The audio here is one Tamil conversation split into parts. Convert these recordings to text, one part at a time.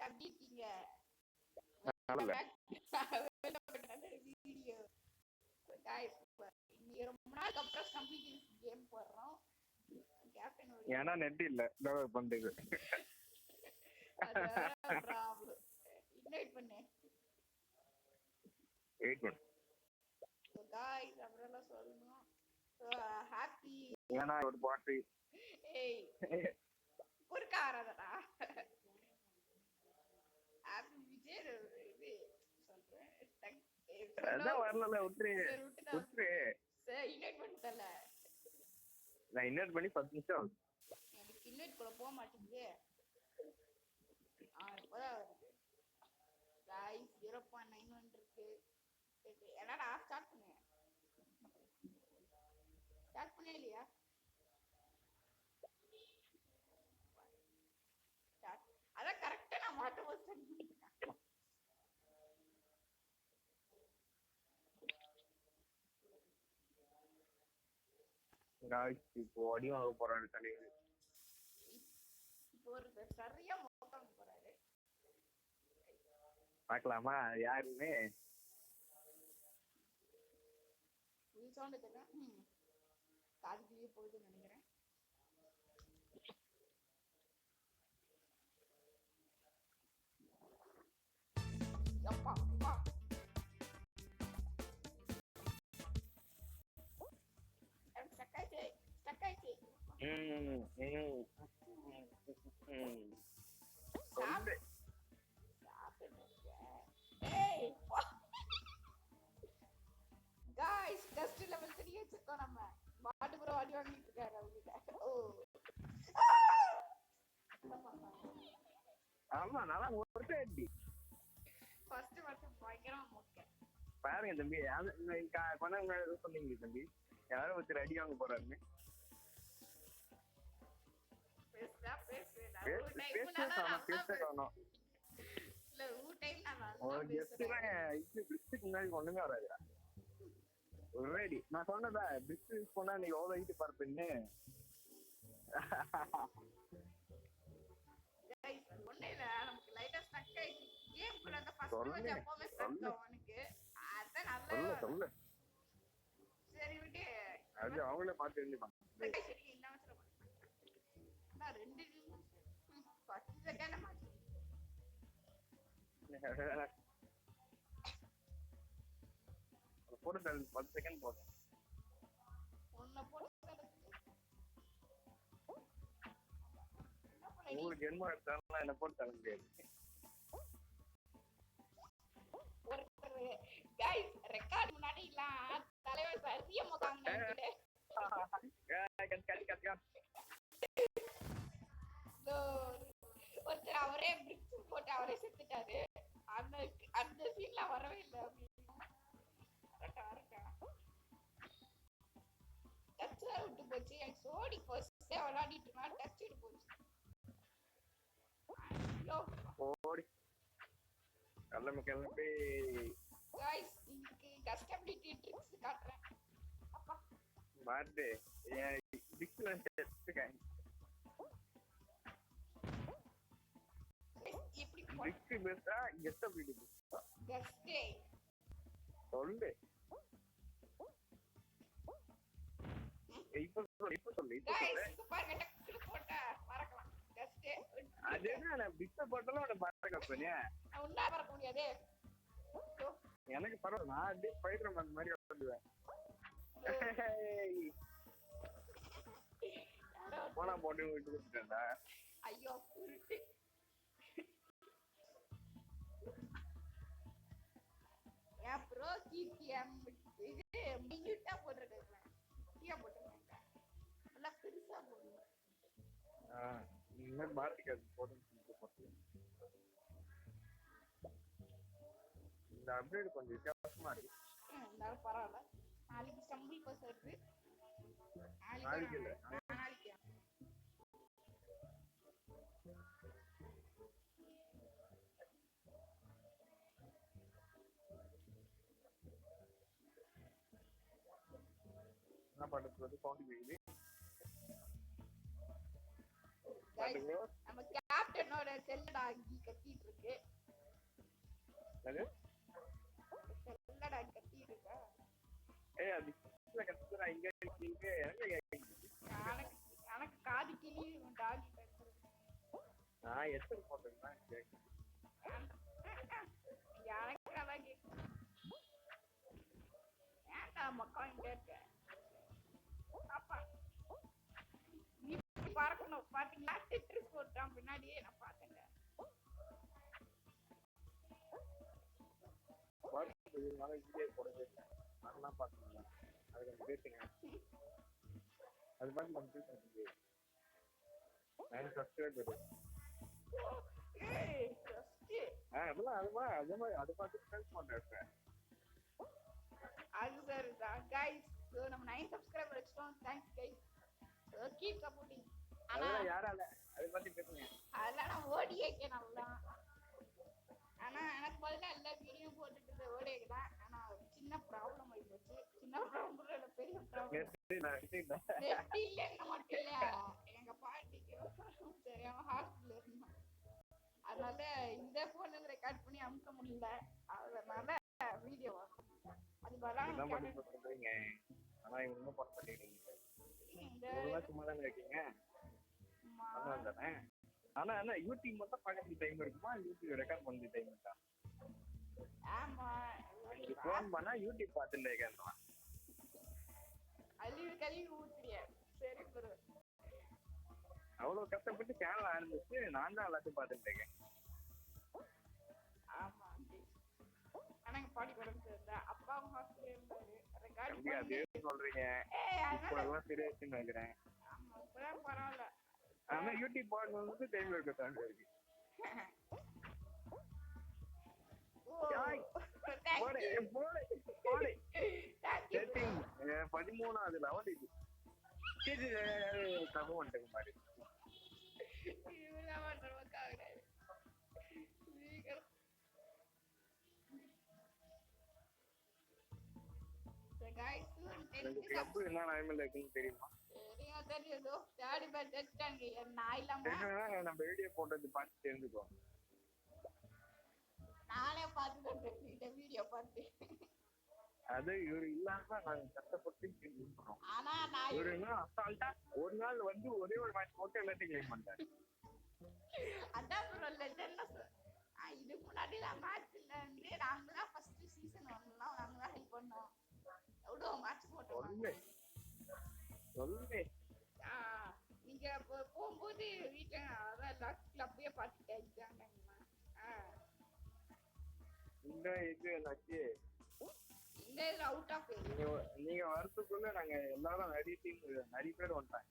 எப்படி இருக்கீங்க? வீடியோ ரொம்ப நாளுக்கு அப்புறம் கம்ப்ளீட் கேம் போடுறோம். ஏன்னா நெட் இல்ல டவுன்லோட் பண்றது. ப்ராப்ளம். இன்வைட் பண்ணு. வெயிட் பண்ணு. சோ गाइस அப்புறம் சொல்லணும். சோ ஹேப்பி ஏன்னா ஒரு பாட்டு. ஏய் குறுக்காரடா. ஹேப்பி விஜய் இது சொல்றேன். அதான் வரல விட்டுரு. சரி இன்வைட் பண்ணிட்டல. நான் இன்வைட் பண்ணி 10 நிமிஷம் ஆகுது. எனக்கு இன்வைட் கூட போக மாட்டேங்குது. இப்போதான் வருது. गाइस 0.91 இருக்கு. என்னடா ஸ்டார்ட் பண்ணு. ஸ்டார்ட் பண்ணே இல்லையா? ஸ்டார்ட். அத கரெக்ட்டா நான் மாட்ட வச்சேன். गाइस இப்போ அடி வாங்க போறாரு தலைவர். இப்போ ஒரு சரியா மொத்தம் போறாரு. பார்க்கலாமா யாருன்னு? நீ சவுண்ட் கேட்டா காதுக்குள்ளே போகுதுன்னு நினைக்கிறேன். அப்பா அப்பா ஸ்டக்காயிச்சு. गाइस டஸ்ட் லெவல் 3 வச்சிருக்கோம் நம்ம. பாட்டு கூட வாடி வாங்கிட்டு இருக்காரு அவங்க. ஆமா நல்லா ஒருத்தே அடி. ஃபர்ஸ்ட் மட்டும் பயங்கரமா மொக்க. பாருங்க தம்பி கொண்டாங்க சொன்னீங்க தம்பி. யாரோ ஒருத்தர் அடி வாங்க போறாருன்னு. ஒண்ணுமே வராது. நான் சொன்னதா பிஸ்னஸ் போனா நீ எவ்வளவு ஹைட் பார்ப்பேன்னு. அவங்களே பார்த்து எழுதிப்பாங்க. போட்டு 10 செகண்ட் போதும். உங்களுக்கு என்ன எடுத்தாலும் என்ன போட்டு தர முடியாது. ரெக்கார்ட் முன்னாடி எல்லாம் தலைவர் சரியா மொக்காங்க. ஒருத்தர் அவரே பிரிக்ஸ் போட்டு அவரே செத்துட்டாரு. அந்த சீன்ல வரவே இல்லை. விட்டு போச்சு. எனக்கு சோடி ஃபர்ஸ்டே விளையாடிட்டு இருந்தா டச் விட்டு போச்சு. கிளம்பி गाइस இன்னைக்கு கஸ்டபிலிட்டி ட்ரிக்ஸ் காட்றேன். அப்பா மாட்டே டிக்ஸ்ல செத்துக்கேன். இப்படி டிக்ஸ் பெஸ்டா கஸ்டபிலிட்டி பெஸ்டா? கஸ்டே சொல்லு. இப்ப சொல்லு. गाइस பாருங்க டக்கு போட்டா பறக்கலாம். கஸ்டே அதேதான் நான் டிக்ஸ் போட்டாலும் உன்னை பறக்க வைப்பேனே. உன்ன பறக்க முடியாதே. எனக்கு பரவாயில்ல. நான் அப்படியே ஸ்பைடர்மேன் மாதிரி வந்துடுவேன். போனா போட்டு விட்டு கொடுத்துட்டேன்டா. ஐயோ உருட்டு. ஏன் ப்ரோ கிடிஎம் இது மினிட்டா போட்டுருக்கேன். கிடியா போட்டுருக்கேன். நல்லா பெருசா போடுங்க. இந்த மார்க்கெட் போட்டு போட்டு. இந்த அப்டேட் கொஞ்சம் வித்தியாசமா இருக்கு. இருந்தாலும் பரவாயில்ல. நாளைக்கு ஸ்டம்பிள் பஸ் வருது. நாளைக்கு இல்ல. நாளைக்கு. என்ன பண்றது சவுண்ட் கேக்குது. நம்ம கேப்டனோட செல்லடாகி கத்திட்டு இருக்கு. அது செல்லடாகி கத்திட்டு இருக்கா. அது கத்துறா இங்க இங்க எனக்கு காது கிளி டாகி கத்துறது. நான் எத்தனை போட்டேன்னா எனக்கு நல்லா கேட்கும். ஏன்டா மக்கா இங்க இருக்க பாப்பா நீ பறக்கணும் பாத்தீங்களா? டெட்ரிஸ் போட்டான் பின்னாடியே நான் பார்த்தேங்க. வீடியோ போடவே இல்லை அதெல்லாம் பார்த்தீங்களா? அது கொஞ்சம் பேசுங்க. அது பார்த்து நம்ம பேசுங்க. 9 சப்ஸ்கிரைபர். அதெல்லாம் அது மாதிரி அதை பார்த்து பேச மாட்டேன். அது சரிதான் கைஸ். நம்ம 9 சப்ஸ்கிரைபர் வச்சிட்டோம். Thanks guys. Keep supporting. ஆனா யாரால அதை பத்தி பேசுங்க. அதெல்லாம் நான் ஓடிஏகே நல்லா. ஆனா எனக்கு பதிலா எல்லா வீடியோ போட்டுட்டு இருந்த ஓடிஏகே தான். ஆனா சின்ன ப்ராப்ளம் ஆயிடுச்சு. சின்ன ப்ராப்ளம் இல்ல பெரிய ப்ராப்ளம். நெட் இல்லைன்னு மட்டும் இல்ல, எங்க பாட்டிக்கு சரியான ஹாஸ்பிட்டல் இருந்தான். அதனால இந்த போன்ல ரெக்கார்ட் பண்ணி அனுப்ப முடியல. அதனால வீடியோ அது வரலாம். ஆனா இவங்க இன்னும் பண்ண மாட்டேங்கிறீங்க. சும்மா தானே இருக்கீங்க. ஆனா என்ன யூடியூப் மட்டும் பார்க்கறதுக்கு டைம் இருக்குமா? யூடியூப் ரெக்கார்ட் பண்ணி டைம் இருக்கா? ஆமா, ஃபோன் பண்ணா யூடியூப் பார்த்துட்டு இருக்கேன்றான். கழுவி ஊத்துறிய. சரி ப்ரோ. அவ்வளவு கஷ்டப்பட்டு சேனல் ஆரம்பிச்சு நான் தான் எல்லாத்தையும் பார்த்துட்டு இருக்கேன். ஆமா, ஆனா எங்க பாட்டி உடம்பு சரியில்லை. அப்பாவும் ஹாஸ்பிட்டல் இருந்தாரு. ரெக்கார்ட் பண்ணி அதே சொல்றீங்க. இப்போ எல்லாம் சரியாச்சுன்னு நினைக்கிறேன். ஆமா, இப்பதான் பரவாயில்ல. ஆனா யூடியூப் பார்க்கணும்னு டைம் இருக்க தான் இருக்கு. செட்டிங் 13வது லெவல் இது. சரி தப்பு வந்துட்டேங்க மாதிரி. கிளப் என்ன நிலைமையில இருக்குன்னு தெரியுமா? நம்ம வீடியோ போட்டது பார்த்து தெரிஞ்சுக்கோ. நானே பார்த்து வீடியோ பார்த்து அது இவரு இல்லாம நாங்க கஷ்டப்பட்டு பண்றோம். ஆனா நான் இவரு அசால்ட்டா ஒரு நாள் வந்து ஒரே ஒரு மேட்ச் போட்டு எல்லாத்தையும் கிளைம் பண்ணிட்டாரு. அதான் ப்ரோ லெஜெண்ட். இதுக்கு முன்னாடி மேட்ச் இல்ல இருந்து நாங்க தான் ஃபர்ஸ்ட் சீசன் 1லாம் நாங்க தான் ஹெல்ப் பண்ணோம். எவ்வளவு மேட்ச் போட்டோம். சொல்லுங்க. நீங்க போகும்போது வீட்டுல அதான் கிளப்பே பார்த்துட்டு ஆயிட்டாங்க. இந்த இது என்னாச்சு? இந்த இது அவுட் ஆஃப். நீங்க வரதுக்குள்ள நாங்க எல்லாரும் நிறைய டீம் நிறைய பேர் வந்துட்டாங்க.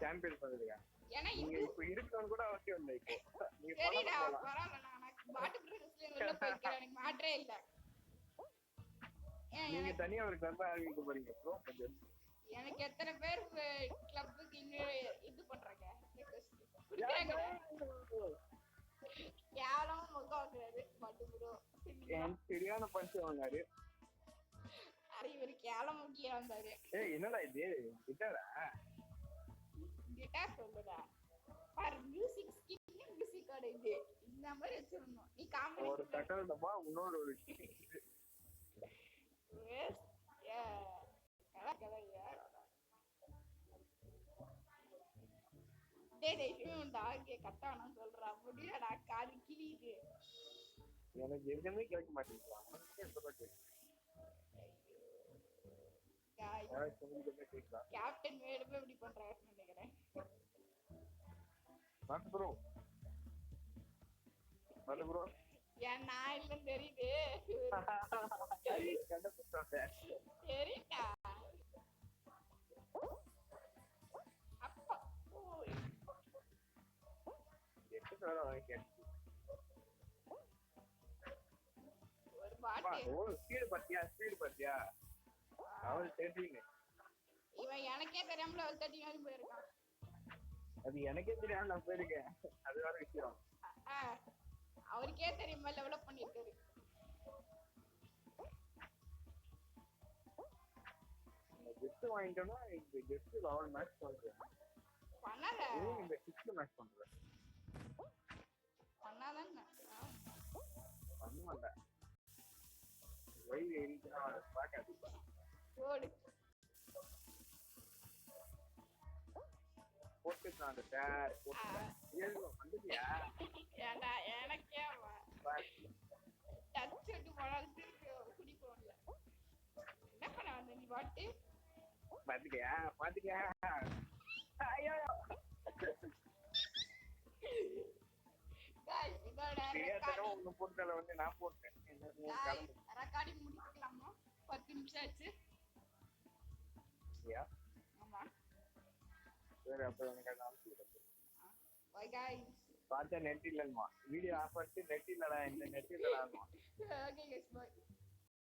சாம்பியன் பண்ணுங்க. நீங்க இப்ப இருக்கவங்க கூட அவசியம் இல்லை. இப்போ நீங்க சரிடா பரவாயில்ல. நான் பாட்டு பிரதர்ஸ்ல உள்ள போய்க்கிறேன். எனக்கு மாற்றே இல்ல. நீங்க தனியா ஒரு கிளப் ஆரம்பிக்க போறீங்க ப்ரோ. எனக்கு எத்தனை பேர் கிளப்புக்கு இது பண்றாங்க? கேவலம் முகாக்குறாரு பாட்டு ப்ரோ. சரியான பஞ்சு வாங்காரு. இவரு கேவலம் முக்கிய வந்தாரு. என்னடா இது கிட்டாரா? கிட்டார் சொல்லுடா. பாரு மியூசிக் ஸ்கின் மியூசிக் கார்டு இது. இந்த மாதிரி வச்சிரணும். நீ காமெடி ஒரு கட்டல் டப்பா இன்னொரு ஒரு எஸ் கட்டானு சொல்றா. முடியலடா காது கிளியுது. எனக்கு எதுவுமே கேட்க மாட்டேங்குது. கேப்டன் வேணுமே இப்படி பண்றாருன்னு நினைக்கிறேன். ப்ரோ ப்ரோ ஏன் நான் இல்லன்னு தெரியுது. சரிடா அப்பா ஒரு பாட்டு ஸ்பீடு பாத்தியா? அவள் தெரியுங்க. இவன் எனக்கே தெரியாமல அவள் 30 போயிருக்கான். அது எனக்கே தெரியாம நான் போயிருக்கேன். அது வேற விஷயம். அவருக்கே தெரியுமா டெவலப் பண்ணிருக்காரு. கெஸ்ட் வாங்கிட்டோம்னா இந்த கெஸ்ட் லெவல் மேட்ச் சொல்றேன். பண்ணல இந்த சிக்ஸ் மேட்ச் பண்றேன் பண்ணாதான் பண்ண மாட்டேன் வயிறு எரிச்சுனா பார்க்காது ஓடு போட்டு நான் அந்த சேர் போட்டு வந்துட்டியா ஏண்டா எனக்கே டச் விட்டு போனாலும் திருப்பி குடிப்போம்ல என்ன பண்ண வந்த நீ பாட்டு பாத்துக்கியா பாத்துக்கியா ஐயோ ஒண்ணு போட்டல வந்து நான் போட்டேன் ரெக்கார்டிங் முடிக்கலாமா 10 நிமிஷம் ஆச்சு ஆமா சரி அப்ப எனக்கு அதை அனுப்பி விடுங்க பை गाइस பார்த்தா நெட் இல்லைன்னுமா வீடியோ ஆஃப் பண்ணிட்டு நெட் இல்லடா இந்த நெட் இல்லடா ஓகே गाइस பை